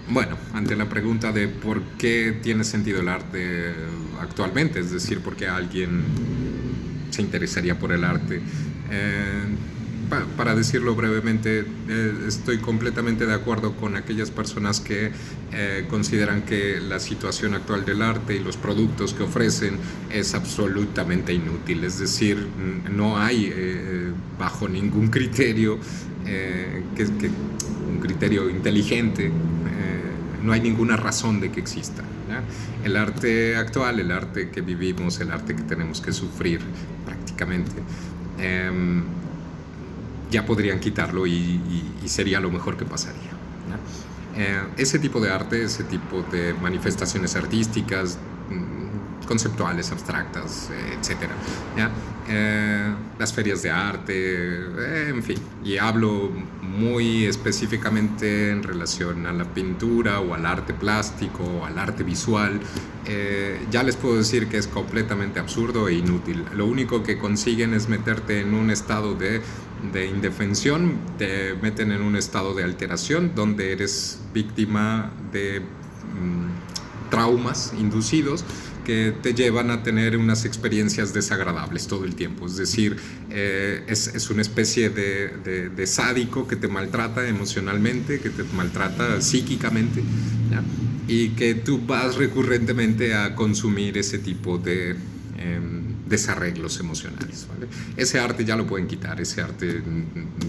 Bueno, ante la pregunta de por qué tiene sentido el arte actualmente, es decir, por qué alguien se interesaría por el arte, eh, para decirlo brevemente, estoy completamente de acuerdo con aquellas personas que consideran que la situación actual del arte y los productos que ofrecen es absolutamente inútil. Es decir, no hay bajo ningún criterio, un criterio inteligente, no hay ninguna razón de que exista. ¿Ya? El arte actual, el arte que vivimos, el arte que tenemos que sufrir prácticamente, eh, ya podrían quitarlo y sería lo mejor que pasaría. ¿Ya? Ese tipo de arte, ese tipo de manifestaciones artísticas, conceptuales, abstractas, etcétera. ¿Ya? Las ferias de arte, en fin. Y hablo muy específicamente en relación a la pintura o al arte plástico o al arte visual. Ya les puedo decir que es completamente absurdo e inútil. Lo único que consiguen es meterte en un estado de indefensión, te meten en un estado de alteración donde eres víctima de traumas inducidos que te llevan a tener unas experiencias desagradables todo el tiempo. Es decir, es una especie de sádico que te maltrata emocionalmente, que te maltrata psíquicamente, ¿ya? Y que tú vas recurrentemente a consumir ese tipo de desarreglos emocionales, ¿vale? Ese arte ya lo pueden quitar, ese arte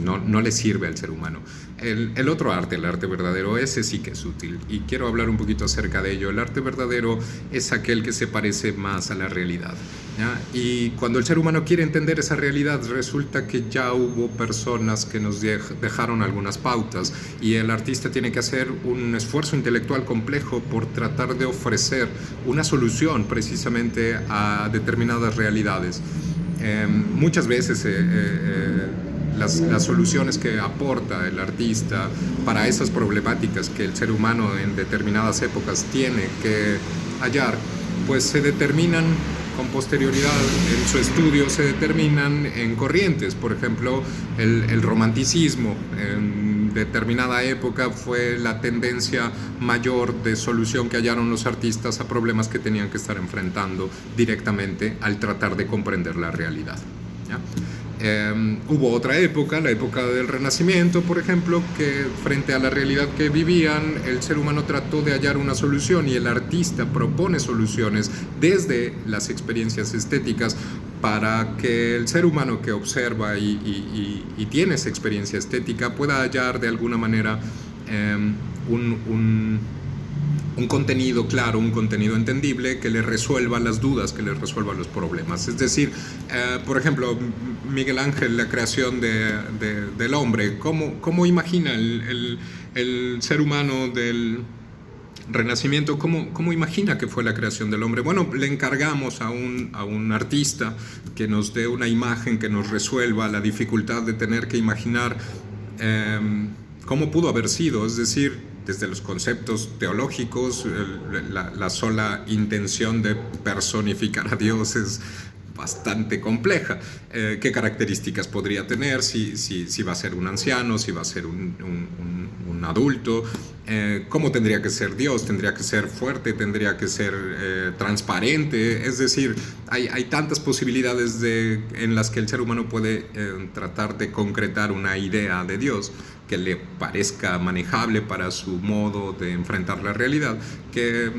no le sirve al ser humano. El otro arte, el arte verdadero, ese sí que es útil, y quiero hablar un poquito acerca de ello. El arte verdadero es aquel que se parece más a la realidad, ¿ya? Y cuando el ser humano quiere entender esa realidad, resulta que ya hubo personas que nos dejaron algunas pautas, y el artista tiene que hacer un esfuerzo intelectual complejo por tratar de ofrecer una solución precisamente a determinadas realidades. Muchas veces las soluciones que aporta el artista para esas problemáticas que el ser humano en determinadas épocas tiene que hallar, pues se determinan con posterioridad en su estudio, se determinan en corrientes. Por ejemplo, el romanticismo en determinada época fue la tendencia mayor de solución que hallaron los artistas a problemas que tenían que estar enfrentando directamente al tratar de comprender la realidad, ¿ya? Hubo otra época, la época del Renacimiento, por ejemplo, que frente a la realidad que vivían, el ser humano trató de hallar una solución, y el artista propone soluciones desde las experiencias estéticas para que el ser humano que observa y tiene esa experiencia estética pueda hallar de alguna manera un contenido claro, un contenido entendible que le resuelva las dudas, que le resuelva los problemas. Es decir, por ejemplo, Miguel Ángel, la creación del hombre, ¿cómo imagina el ser humano del Renacimiento? ¿Cómo imagina que fue la creación del hombre? Bueno, le encargamos a un artista que nos dé una imagen que nos resuelva la dificultad de tener que imaginar cómo pudo haber sido. Es decir, desde los conceptos teológicos, la sola intención de personificar a Dios es bastante compleja. ¿Qué características podría tener? Si va a ser un anciano, si va a ser un adulto. ¿Cómo tendría que ser Dios? ¿Tendría que ser fuerte? ¿Tendría que ser transparente? Es decir, hay tantas posibilidades en las que el ser humano puede tratar de concretar una idea de Dios que le parezca manejable para su modo de enfrentar la realidad, que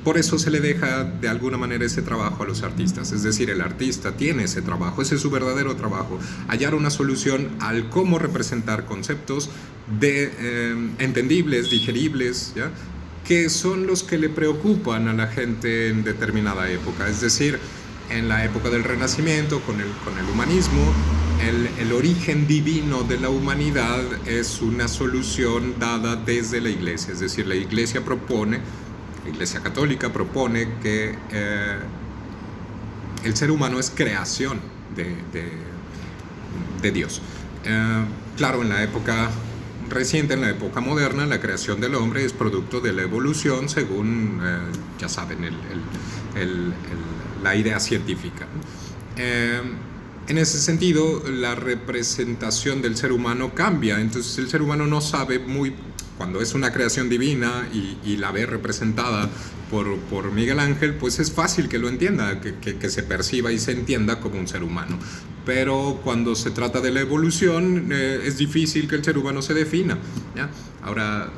por eso se le deja de alguna manera ese trabajo a los artistas. Es decir, el artista tiene ese trabajo, ese es su verdadero trabajo, hallar una solución al cómo representar conceptos entendibles, digeribles, ¿ya? Que son los que le preocupan a la gente en determinada época. Es decir, en la época del Renacimiento, con el humanismo, el origen divino de la humanidad es una solución dada desde la Iglesia. Es decir, la Iglesia Católica propone que el ser humano es creación de Dios. Claro, en la época reciente, en la época moderna, la creación del hombre es producto de la evolución según, ya saben, la idea científica. En ese sentido, la representación del ser humano cambia. Entonces el ser humano no sabe cuando es una creación divina y la ve representada por Miguel Ángel, pues es fácil que lo entienda, que se perciba y se entienda como un ser humano. Pero cuando se trata de la evolución, es difícil que el ser humano se defina, ¿ya? Ahora,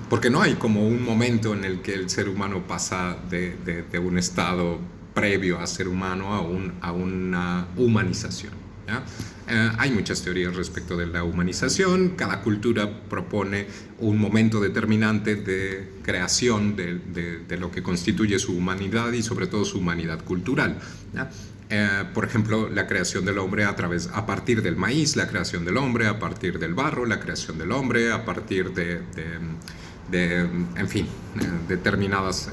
porque no hay como un momento en el que el ser humano pasa de un estado previo a ser humano a una humanización, ¿ya? Hay muchas teorías respecto de la humanización. Cada cultura propone un momento determinante de creación de lo que constituye su humanidad y sobre todo su humanidad cultural, ¿ya? Por ejemplo, la creación del hombre a partir del maíz, la creación del hombre a partir del barro, la creación del hombre a partir en fin, determinadas...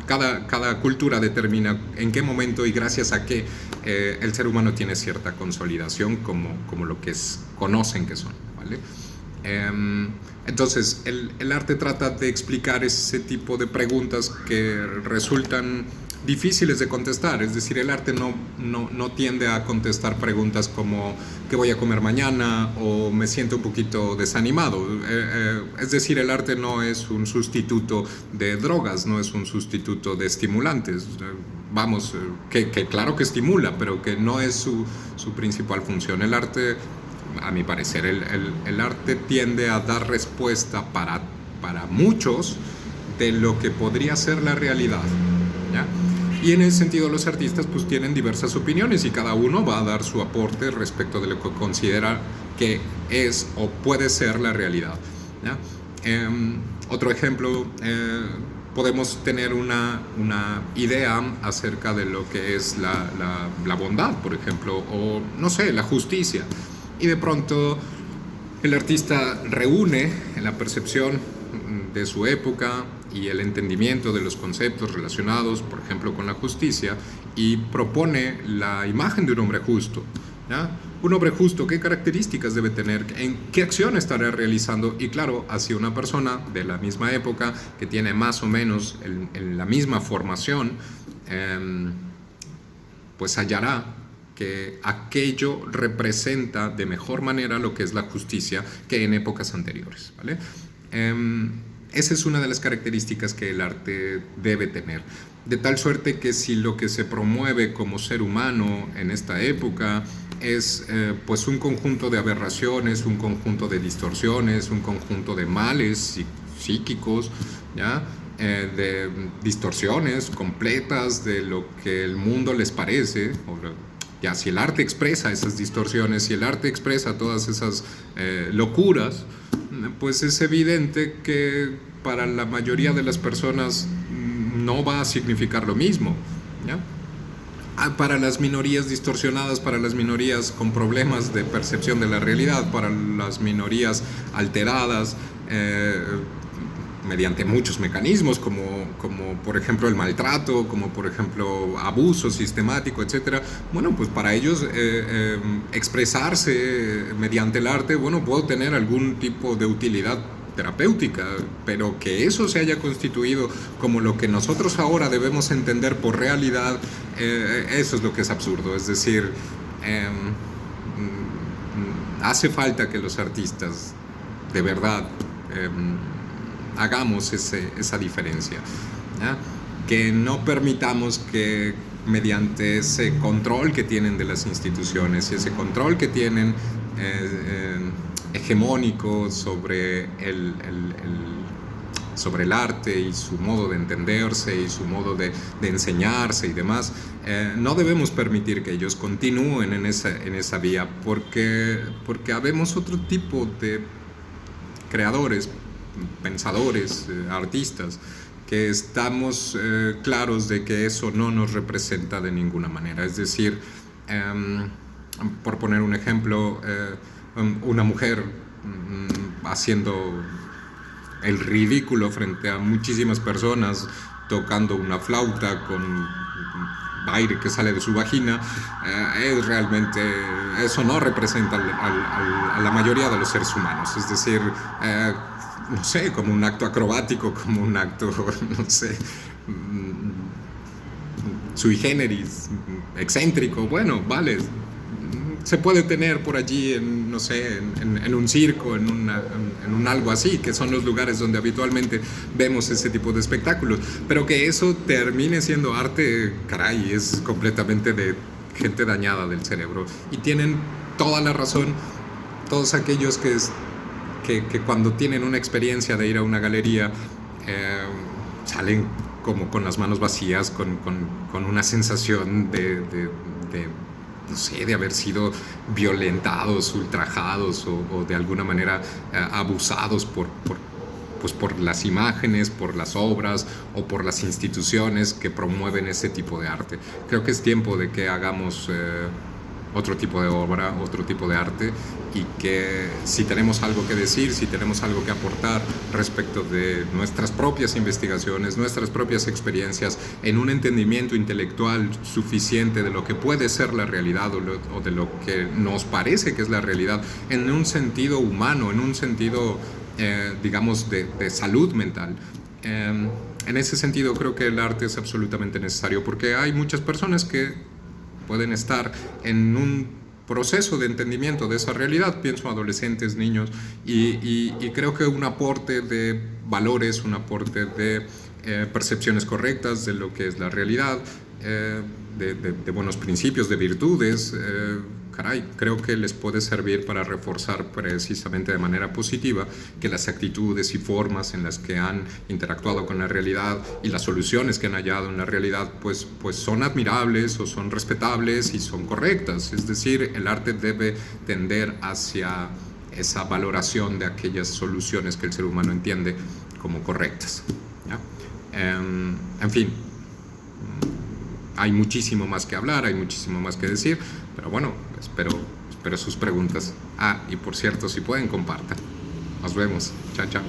Cada cultura determina en qué momento y gracias a qué el ser humano tiene cierta consolidación como lo que conocen que son, ¿vale? Entonces, el arte trata de explicar ese tipo de preguntas que resultan difíciles de contestar. Es decir, el arte no tiende a contestar preguntas como ¿qué voy a comer mañana? O me siento un poquito desanimado. Es decir, el arte no es un sustituto de drogas, no es un sustituto de estimulantes. Vamos, que claro que estimula, pero que no es su principal función. El arte, a mi parecer, el arte tiende a dar respuesta para muchos de lo que podría ser la realidad, ¿ya? Y en ese sentido los artistas pues tienen diversas opiniones y cada uno va a dar su aporte respecto de lo que considera que es o puede ser la realidad, ¿ya? Otro ejemplo, podemos tener una idea acerca de lo que es la bondad, por ejemplo, o no sé, la justicia. Y de pronto el artista reúne en la percepción de su época y el entendimiento de los conceptos relacionados, por ejemplo, con la justicia, y propone la imagen de un hombre justo, ¿ya? Un hombre justo, ¿qué características debe tener? ¿En qué acción estará realizando? Y claro, hacia una persona de la misma época, que tiene más o menos la misma formación, pues hallará que aquello representa de mejor manera lo que es la justicia que en épocas anteriores, ¿vale? Esa es una de las características que el arte debe tener, de tal suerte que si lo que se promueve como ser humano en esta época es pues un conjunto de aberraciones, un conjunto de distorsiones, un conjunto de males psíquicos, ¿ya? De distorsiones completas de lo que el mundo les parece, ya si el arte expresa esas distorsiones, si el arte expresa todas esas locuras, pues es evidente que para la mayoría de las personas no va a significar lo mismo, ¿ya? Para las minorías distorsionadas, para las minorías con problemas de percepción de la realidad, para las minorías alteradas mediante muchos mecanismos como por ejemplo el maltrato, como por ejemplo abuso sistemático, etcétera. Bueno, pues para ellos expresarse mediante el arte, bueno, puede tener algún tipo de utilidad terapéutica, pero que eso se haya constituido como lo que nosotros ahora debemos entender por realidad, eso es lo que es absurdo. Es decir, hace falta que los artistas de verdad hagamos esa diferencia, ¿ya? Que no permitamos que mediante ese control que tienen de las instituciones y ese control que tienen hegemónico sobre el arte y su modo de entenderse y su modo de enseñarse y demás, no debemos permitir que ellos continúen en esa vía, porque habemos otro tipo de creadores, pensadores, artistas, que estamos claros de que eso no nos representa de ninguna manera. Es decir, por poner un ejemplo, una mujer haciendo el ridículo frente a muchísimas personas, tocando una flauta con aire que sale de su vagina, es realmente, eso no representa a la mayoría de los seres humanos. Es decir, no sé, como un acto acrobático, como un acto, no sé, sui generis, excéntrico, bueno, vale, se puede tener por allí, en, no sé, en un circo, en un algo así, que son los lugares donde habitualmente vemos ese tipo de espectáculos. Pero que eso termine siendo arte, caray, es completamente de gente dañada del cerebro. Y tienen toda la razón todos aquellos que cuando tienen una experiencia de ir a una galería, salen como con las manos vacías, con una sensación no sé, de haber sido violentados, ultrajados o de alguna manera abusados pues por las imágenes, por las obras o por las instituciones que promueven ese tipo de arte. Creo que es tiempo de que hagamos otro tipo de obra, otro tipo de arte, y que si tenemos algo que decir, si tenemos algo que aportar respecto de nuestras propias investigaciones, nuestras propias experiencias, en un entendimiento intelectual suficiente de lo que puede ser la realidad o de lo que nos parece que es la realidad, en un sentido humano, en un sentido, digamos, de salud mental. En ese sentido creo que el arte es absolutamente necesario, porque hay muchas personas que pueden estar en un proceso de entendimiento de esa realidad, pienso adolescentes, niños, y creo que un aporte de valores, un aporte de percepciones correctas de lo que es la realidad, de buenos principios, de virtudes, caray, creo que les puede servir para reforzar precisamente de manera positiva que las actitudes y formas en las que han interactuado con la realidad y las soluciones que han hallado en la realidad pues son admirables o son respetables y son correctas. Es decir, el arte debe tender hacia esa valoración de aquellas soluciones que el ser humano entiende como correctas, ¿ya? En fin, hay muchísimo más que hablar, hay muchísimo más que decir, pero bueno, espero sus preguntas. Ah, y por cierto, si pueden, compartan. Nos vemos. Chao, chao.